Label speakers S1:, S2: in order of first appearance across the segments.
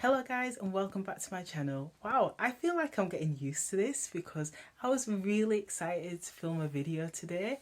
S1: Hello guys and welcome back to my channel. Wow, I feel like I'm getting used to this because I was really excited to film a video today.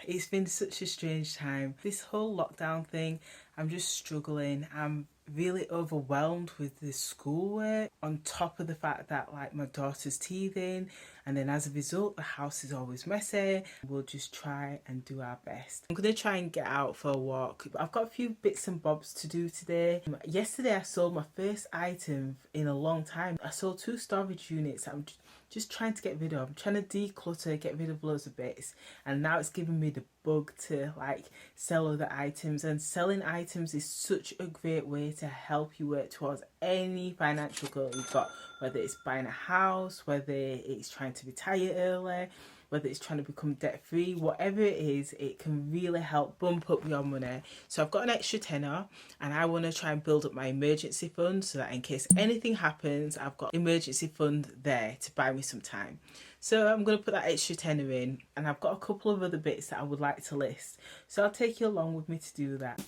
S1: It's been such a strange time. This whole lockdown thing, I'm just struggling. I'm really overwhelmed with the schoolwork on top of the fact that like my daughter's teething, and then as a result the house is always messy. We'll just try and do our best. I'm gonna try and get out for a walk. I've got a few bits and bobs to do today. Yesterday I sold my first item in a long time. I sold 2 storage units. I'm just trying to get rid of. I'm trying to declutter, get rid of loads of bits, and now it's giving me the bug to like sell other items. And selling items is such a great way to help you work towards any financial goal you've got, whether it's buying a house, whether it's trying to retire early, whether it's trying to become debt free, whatever it is, it can really help bump up your money. So I've got an extra tenner and I want to try and build up my emergency fund so that in case anything happens, I've got emergency fund there to buy me some time. So I'm going to put that extra tenner in, and I've got a couple of other bits that I would like to list. So I'll take you along with me to do that.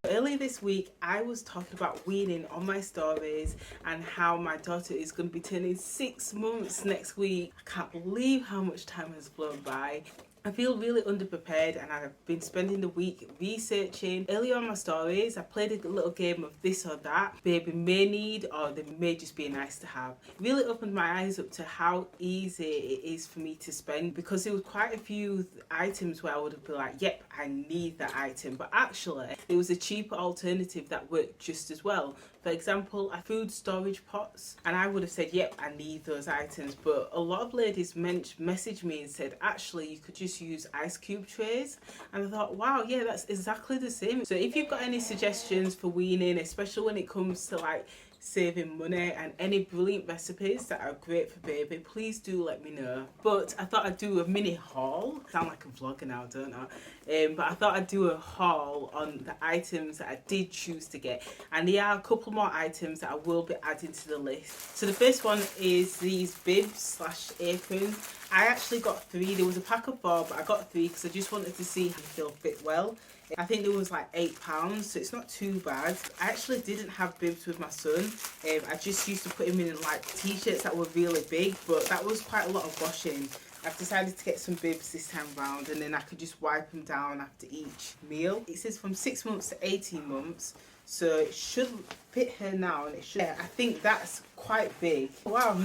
S1: Earlier this week, I was talking about weaning on my stories and how my daughter is going to be turning 6 months next week. I can't believe how much time has flown by. I feel really underprepared and I've been spending the week researching. Earlier on my stories, I played a little game of this or that. Baby may need, or they may just be nice to have. It really opened my eyes up to how easy it is for me to spend, because there was quite a few items where I would have been like, yep, I need that item. But actually, there was a cheaper alternative that worked just as well. For example, food storage pots, and I would have said, yep, I need those items. But a lot of ladies messaged me and said, actually, you could just use ice cube trays. And I thought, wow, yeah, that's exactly the same. So if you've got any suggestions for weaning, especially when it comes to like saving money, and any brilliant recipes that are great for baby, please do let me know. But I thought I'd do a mini haul. I sound like I'm vlogging now, don't I? But I thought I'd do a haul on the items that I did choose to get, and there are a couple more items that I will be adding to the list. So the first one is these bibs slash aprons. I actually got 3. There was a pack of 4, but I got 3 because I just wanted to see how they'll fit well. I think there was like £8, so it's not too bad. I actually didn't have bibs with my son. I just used to put him in like t-shirts that were really big, but that was quite a lot of washing. I've decided to get some bibs this time round, and then I could just wipe them down after each meal. It says from 6 months to 18 months, so it should fit her now, and it should. I think that's quite big. Wow.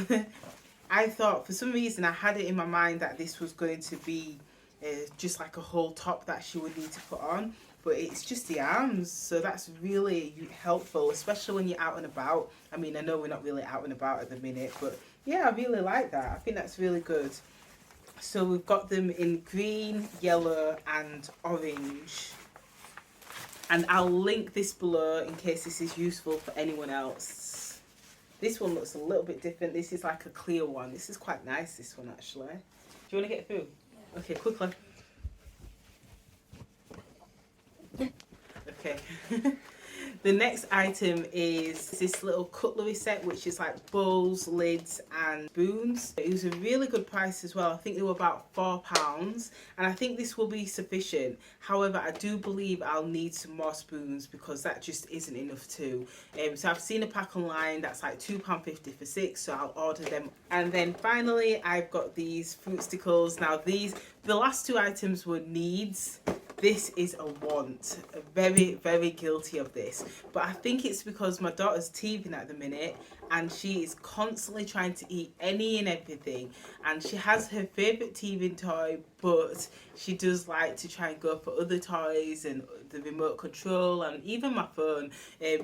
S1: I thought for some reason I had it in my mind that this was going to be just like a whole top that she would need to put on, but it's just the arms, so that's really helpful, especially when you're out and about. I mean, I know we're not really out and about at the minute, but yeah, I really like that. I think that's really good. So we've got them in green, yellow and orange, and I'll link this below in case this is useful for anyone else. This one looks a little bit different. This is like a clear one. This is quite nice, this one actually. Do you want to get through? Yeah. Okay, quickly. Okay. The next item is this little cutlery set, which is like bowls, lids and spoons. It was a really good price as well. I think they were about £4, and I think this will be sufficient. However, I do believe I'll need some more spoons because that just isn't enough too. So I've seen a pack online that's like £2.50 for 6, so I'll order them. And then finally, I've got these fruit stickles. Now the last 2 items were needs. This is a want. Very, very guilty of this. But I think it's because my daughter's teething at the minute and she is constantly trying to eat any and everything. And she has her favourite teething toy, but she does like to try and go for other toys and the remote control and even my phone.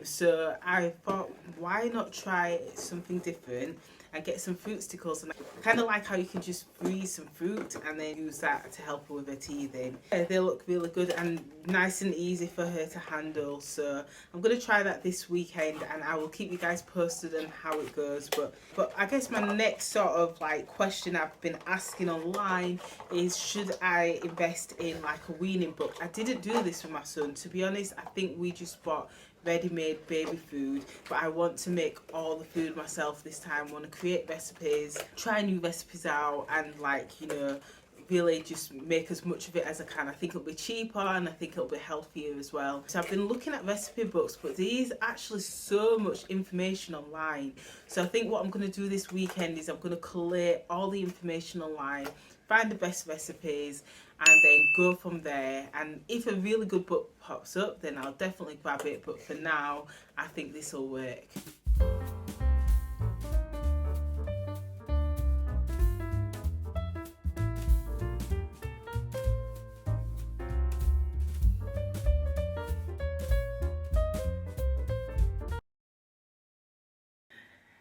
S1: So I thought, why not try something different and get some fruit stickles? And I kind of like how you can just freeze some fruit and then use that to help her with her teething. They look really good and nice and easy for her to handle, so I'm going to try that this weekend and I will keep you guys posted on how it goes. But I guess my next sort of like question I've been asking online is, should I invest in like a weaning book? I didn't do this for my son, to be honest. I think we just bought ready-made baby food, but I want to make all the food myself this time. I want to create recipes, try new recipes out, and like, you know, really just make as much of it as I can. I think it'll be cheaper and I think it'll be healthier as well. So I've been looking at recipe books, but there's actually so much information online. So I think what I'm going to do this weekend is I'm going to collate all the information online, find the best recipes, and then go from there. And if a really good book pops up, then I'll definitely grab it, but for now I think this will work.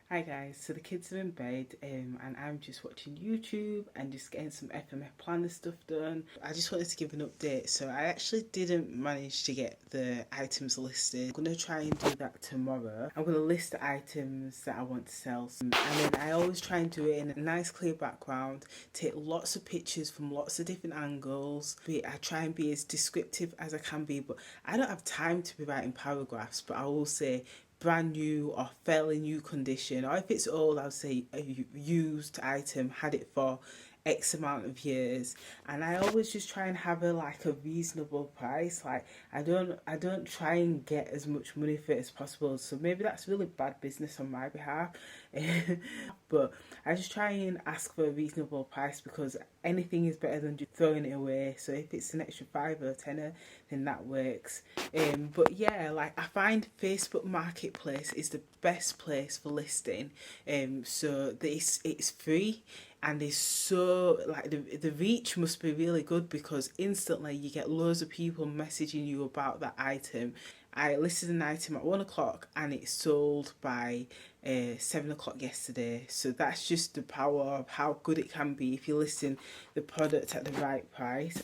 S1: Hi guys, so the kids are in bed and I'm just watching YouTube and just getting some FMF planner stuff done. I just wanted to give an update. So I actually didn't manage to get the items listed. I'm going to try and do that tomorrow. I'm going to list the items that I want to sell, and then I always try and do it in a nice clear background, take lots of pictures from lots of different angles. I try and be as descriptive as I can be, but I don't have time to be writing paragraphs, but I will say brand new or fairly new condition, or if it's old, I'll say a used item, had it for X amount of years. And I always just try and have a reasonable price. Like I don't try and get as much money for it as possible, so maybe that's really bad business on my behalf. But I just try and ask for a reasonable price, because anything is better than just throwing it away. So if it's an extra 5 or 10, then that works. But yeah, like I find Facebook Marketplace is the best place for listing. So this it's free, and it's so the reach must be really good, because instantly you get loads of people messaging you about that item. I listed an item at 1 o'clock and it sold by 7 o'clock yesterday. So that's just the power of how good it can be if you're listing the product at the right price.